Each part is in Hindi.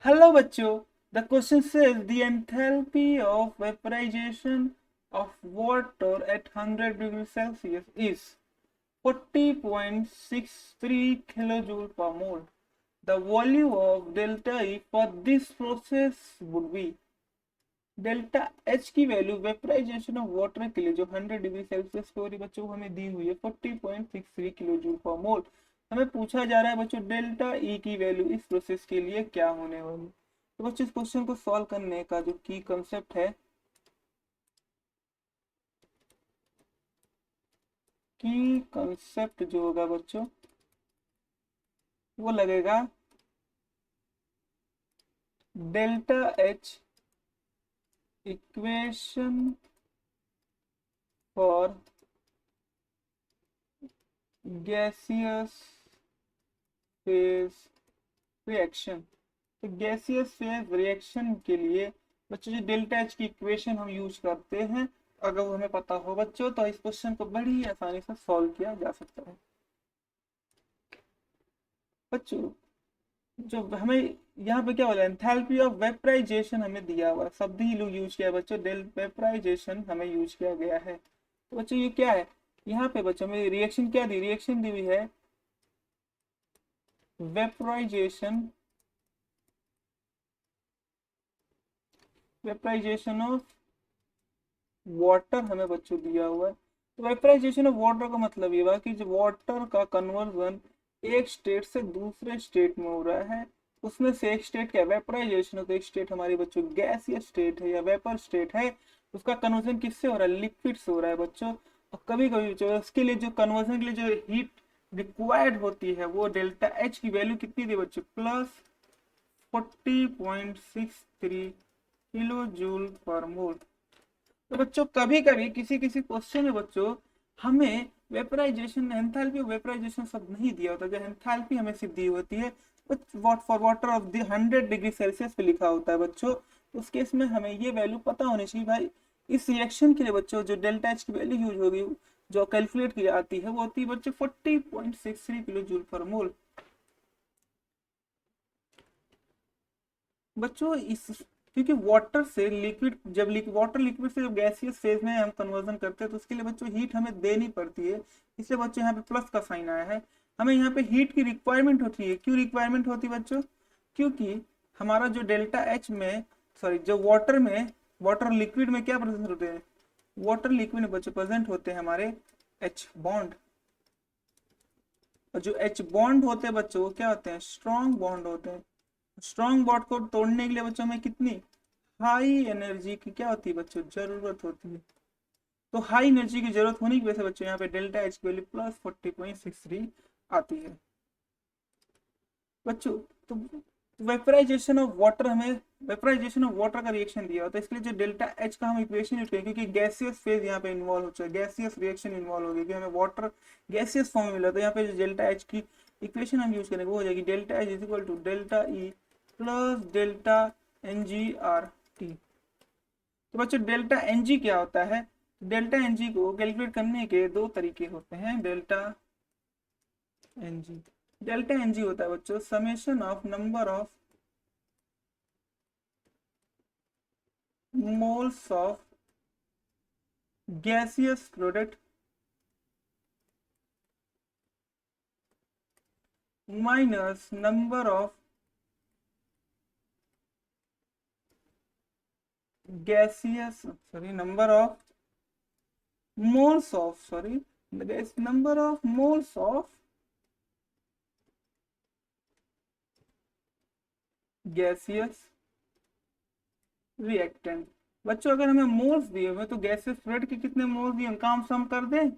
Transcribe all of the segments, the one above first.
Hello bachcho, the question says the enthalpy of vaporization of water at 100 degrees Celsius is 40.63 kilojoule per mole. The value of delta E for this process would be delta H की वैल्यू वेपराइजेशन ऑफ वाटर के लिए जो 100 डिग्री सेल्सियस पे हो रही बच्चों हमें दी हुई है 40.63 किलो जूल पर मोल। हमें पूछा जा रहा है बच्चों डेल्टा ई की वैल्यू इस प्रोसेस के लिए क्या होने वाली। तो बच्चों इस क्वेश्चन को सॉल्व करने का जो की कंसेप्ट है, की कंसेप्ट जो होगा बच्चों वो लगेगा delta H equation for gaseous phase reaction. तो गैसियस फेज रिएक्शन के लिए बच्चों जो डेल्टा एच की इक्वेशन हम यूज करते हैं, अगर वो हमें पता हो बच्चों तो इस क्वेश्चन को बड़ी आसानी से सॉल्व किया जा सकता है। बच्चों जो हमें यहाँ पे क्या बोला, एंथैल्पी ऑफ वेपराइजेशन हमें दिया हुआ शब्द ही लोग यूज किया है बच्चों, डेल वेपराइजेशन हमें यूज किया गया है। तो बच्चों ये क्या है, यहाँ पे बच्चों में रिएक्शन क्या दी, रिएक्शन दी हुई है वेपराइजेशन, वेपराइजेशन ऑफ वाटर हमें बच्चों दिया हुआ है। तो वेपराइजेशन ऑफ वाटर का मतलब ये हुआ कि जो वाटर का कन्वर्जन एक स्टेट से दूसरे स्टेट में हो रहा है, उसमें से एक स्टेट क्या वेपराइजेशन हो, तो एक स्टेट हमारी बच्चों गैसीय स्टेट है या वेपर स्टेट है, उसका कन्वर्जन किससे हो रहा है, लिक्विड से हो रहा है बच्चों। और कभी कभी जो उसके लिए जो कन्वर्जन के लिए जो हीट रिक्वायर्ड होती है वो डेल्टा एच की वैल्यू कितनी थी बच्चों, प्लस 40.63 किलो जूल पर मोल। तो बच्चों कभी कभी किसी किसी क्वेश्चन में बच्चों हमें वेपराइजेशन एंथैल्पी ऑफ वेपराइजेशन सब नहीं दिया होता, जो एंथैल्पी हमें सिर्फ दी होती है what for water of the 100 degree Celsius पे लिखा होता है बच्चों। उस केस में हमें ये वैल्यू पता होनी चाहिए भाई। इस रिएक्शन के लिए बच्चों जो डेल्टा एच की वैल्यू यूज होगी, जो कैलकुलेट की जाती है वो होती है बच्चों 40.63 किलो जूल पर मोल। बच्चों इस क्योंकि वाटर से लिक्विड जब वाटर लिक्विड से जब गैसियस फेज में हम कन्वर्जन करते हैं तो उसके लिए बच्चों हीट हमें देनी पड़ती है, इसलिए बच्चों यहाँ पे प्लस का साइन आया है। हमें यहाँ पे हीट की रिक्वायरमेंट होती है, क्यों रिक्वायरमेंट होती है बच्चों, क्योंकि हमारा जो डेल्टा एच में सॉरी जो वाटर में वाटर लिक्विड में क्या प्रेजेंट होते हैं, वाटर लिक्विड में बच्चों प्रेजेंट होते हैं हमारे एच बॉन्ड। और जो एच बॉन्ड होते हैं बच्चों वो क्या होते हैं, स्ट्रॉन्ग बॉन्ड होते हैं। स्ट्रॉन्ग बॉन्ड को तोड़ने के लिए बच्चों में कितनी हाई एनर्जी की क्या होती है बच्चों, जरूरत होती है। तो हाई एनर्जी की जरूरत होने की वजह से बच्चों यहाँ पे डेल्टा एच की वैल्यू प्लस 40.63 आती है बच्चों। तो वेपराइजेशन ऑफ वाटर हमें वेपराइजेशन ऑफ वाटर का रिएक्शन दिया होता है, इसके लिए जो डेल्टा एच का हम इक्वेशन यूज करें, क्योंकि गैसियस फेज यहाँ पे इन्वॉल्व हो, गैसियस रिएक्शन इन्वॉल्व होगी, हमें वाटर गैसियस फॉर्म में मिला था, यहाँ पे जो डेल्टा एच की इक्वेशन हम यूज करेंगे वो हो जाएगी delta H is equal to delta E plus delta n g R T. तो बच्चों डेल्टा एन जी क्या होता है, डेल्टा एन जी को कैलकुलेट करने के दो तरीके होते हैं। N g delta n g होता है बच्चों summation of number of moles of gaseous product minus number of gaseous sorry number of moles of sorry the number of moles of gaseous reactant। बच्चों अगर हमें मोल्स दिए हुए तो गैसियस फ्लूइड के कितने मोल्स दिए उनका हम सम कर दें,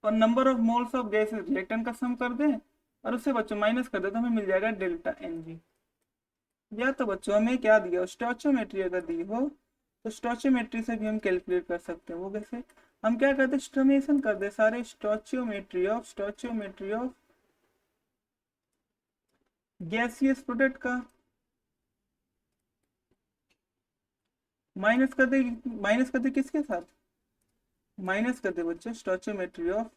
और number of moles of gaseous reactant का सम कर दें, और उससे बच्चों माइनस कर दे तो हमें मिल जाएगा डेल्टा एन जी। या तो बच्चों हमें क्या दिया, स्टोइचियोमेट्री अगर दी हो तो स्टोइचियोमेट्री से भी हम कैलकुलेट कर सकते हैं। वो कैसे, हम क्या करते हैं स्टमेशन कर दे सारे स्टोइचियोमेट्री ऑफ गैसियस प्रोडक्ट का, माइनस कर दे, माइनस कर दे किसके साथ, माइनस कर दे बच्चों स्टोइचियोमेट्री ऑफ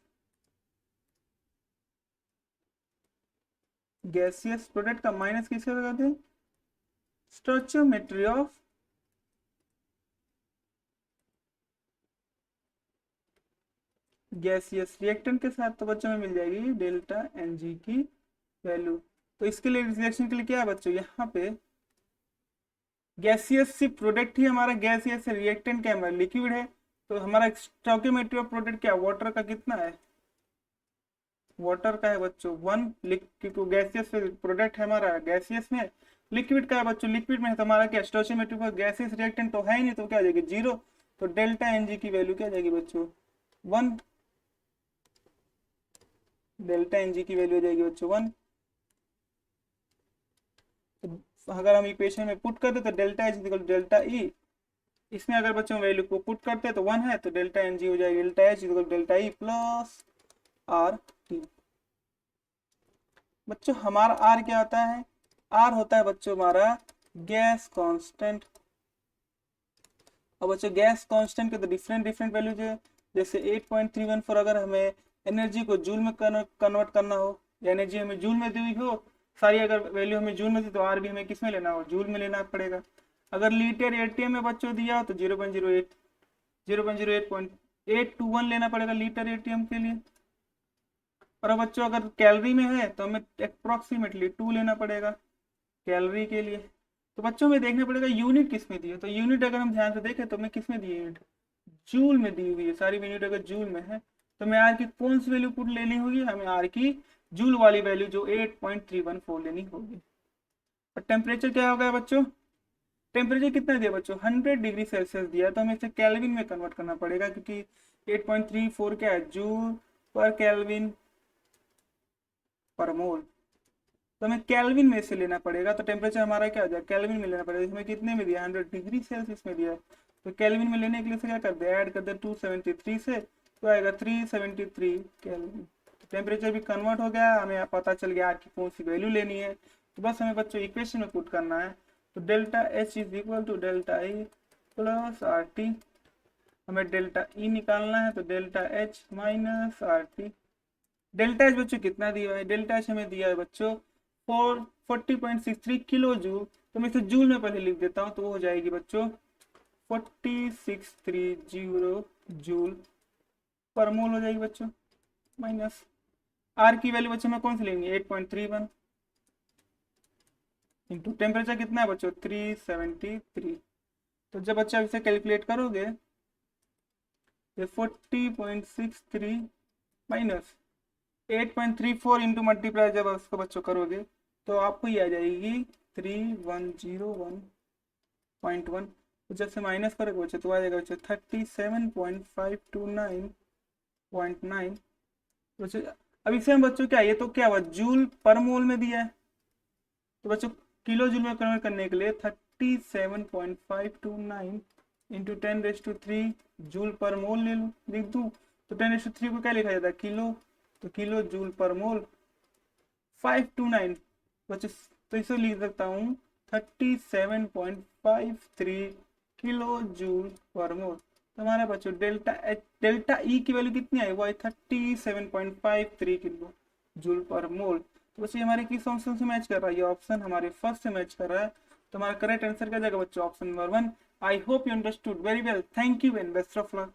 गैसियस प्रोडक्ट का, माइनस किसके साथ कर दे स्टोइचियोमेट्री ऑफ गैसियस रिएक्टेंट के साथ, तो बच्चों में मिल जाएगी डेल्टा एन जी की वैल्यू। तो इसके लिए रिएक्शन के लिए क्या है बच्चों, यहाँ पे गैसियस सिर्फ प्रोडक्ट ही हमारा गैसियस है, रिएक्टेंट क्या हमारा लिक्विड है। तो हमारा स्टोइकियोमेट्री ऑफ प्रोडक्ट क्या, वाटर का कितना है, वाटर का है बच्चों 1, लिक्विड गैसियस प्रोडक्ट है हमारा गैसियस में, लिक्विड का है बच्चों लिक्विड में है, तो हमारा क्या स्टोइकियोमेट्री ऑफ गैसियस रिएक्टेंट तो है ही नहीं, तो क्या आ जाएगी 0। तो डेल्टा एन जी की वैल्यू क्या आ जाएगी बच्चों 1, डेल्टा एन जी की वैल्यू आ जाएगी बच्चों 1। तो अगर हम इक्वेशन में पुट करते तो delta H equal delta E, इसमें अगर बच्चों वैल्यू को पुट करते तो 1 है, तो डेल्टा एन जी हो जाएगी delta H equal delta E plus R T. बच्चों हमारा आर क्या होता है, आर होता है बच्चों हमारा गैस कांस्टेंट। अब बच्चों गैस कांस्टेंट के तो डिफरेंट डिफरेंट वैल्यूज है, जैसे 8.314 अगर हमें एनर्जी को जूल में कन्वर्ट करना हो, या एनर्जी हमें जूल में दी हुई हो सारी, अगर वैल्यू हमें जूल में दी तो आर भी हमें किस में लेना हो, जूल में लेना पड़ेगा। अगर लीटर एटीएम में बच्चों दिया हो तो 0.0821 लेना पड़ेगा लीटर एटीएम के लिए। और अब बच्चों अगर कैलोरी में है तो हमें अप्रोक्सीमेटली 2 लेना पड़ेगा कैलोरी के लिए। तो बच्चों में देखना पड़ेगा यूनिट किस में दी है, तो यूनिट अगर हम ध्यान से देखें तो हमें किस में दी है यूनिट, जूल में दी हुई है, सारी यूनिट अगर जूल में है तो हमें आर की कौन सी वैल्यू पुट लेनी होगी, हमें आर की जूल वाली वैल्यू जो 8.314 लेनी होगी। और टेम्परेचर क्या होगा बच्चों, टेम्परेचर कितना दिया बच्चों 100 डिग्री सेल्सियस दिया, तो हमें इसे केल्विन में कन्वर्ट करना पड़ेगा, क्योंकि 8.34 क्या है जूल पर केल्विन पर मोल, तो हमें केल्विन में से लेना पड़ेगा। तो टेम्परेचर हमारा क्या हो जाएगा केल्विन में लेना पड़ेगा, हमें कितने में दिया 100 डिग्री सेल्सियस में दिया है, तो केल्विन में लेने के लिए से क्या कर दे ऐड कर दे 273 से, तो आएगा 373 केल्विन। टेम्परेचर भी कन्वर्ट हो गया, हमें पता चल गया आर की कौन सी वैल्यू लेनी है। तो बस हमें बच्चों इक्वेशन में पुट करना है, तो delta H is equal to delta E plus R T. हमें डेल्टा ई निकालना है, तो delta H minus R T. Delta H बच्चों कितना दिया है, डेल्टा एच हमें दिया है बच्चों 40.63 किलो जूल, तो मैं इसे जूल में पहले लिख देता हूँ, तो वो हो जाएगी बच्चों 4630 जूल पर मोल हो जाएगी बच्चों, माइनस आर की वैल्यू बच्चों में कौन सी लेंगे 8.31 इंटू टेम्परेचर कितना है बच्चों 373। तो जब बच्चा इसे कैलकुलेट करोगे ये 40.63 माइनस 8.34 इंटू मल्टीप्लाई जब उसको बच्चों करोगे तो आपको ये आ जाएगी 3101.1। तो जब से माइनस करोगे बच्चों तो आ जाएगा बच्चों 37.529.9। बच्चों अब इसे हम बच्चों क्या, ये तो क्या हुआ जूल पर मोल में दिया है, तो बच्चों किलो जूल में कन्वर्ट करने के लिए 37.529 इंटू 10⁻³ जूल पर मोल ले लूँ लिख दूँ, तो 10⁻³ को क्या लिखा जाता है किलो, तो किलो जूल पर मोल 529 बच्चों, तो इसे लिख सकता हूँ 37.53 किलो जूल पर मोल। तो हमारा बच्चों डेल्टा ई की वैल्यू कितनी आई, वो आई 37.53 किलो जूल पर मोल। तो बच्चों हमारे किस ऑप्शन से मैच कर रहा है, ये ऑप्शन हमारे फर्स्ट से मैच कर रहा है, तो हमारा करेक्ट आंसर क्या जाएगा बच्चों option number 1। I hope you understood very well, thank you and best of luck.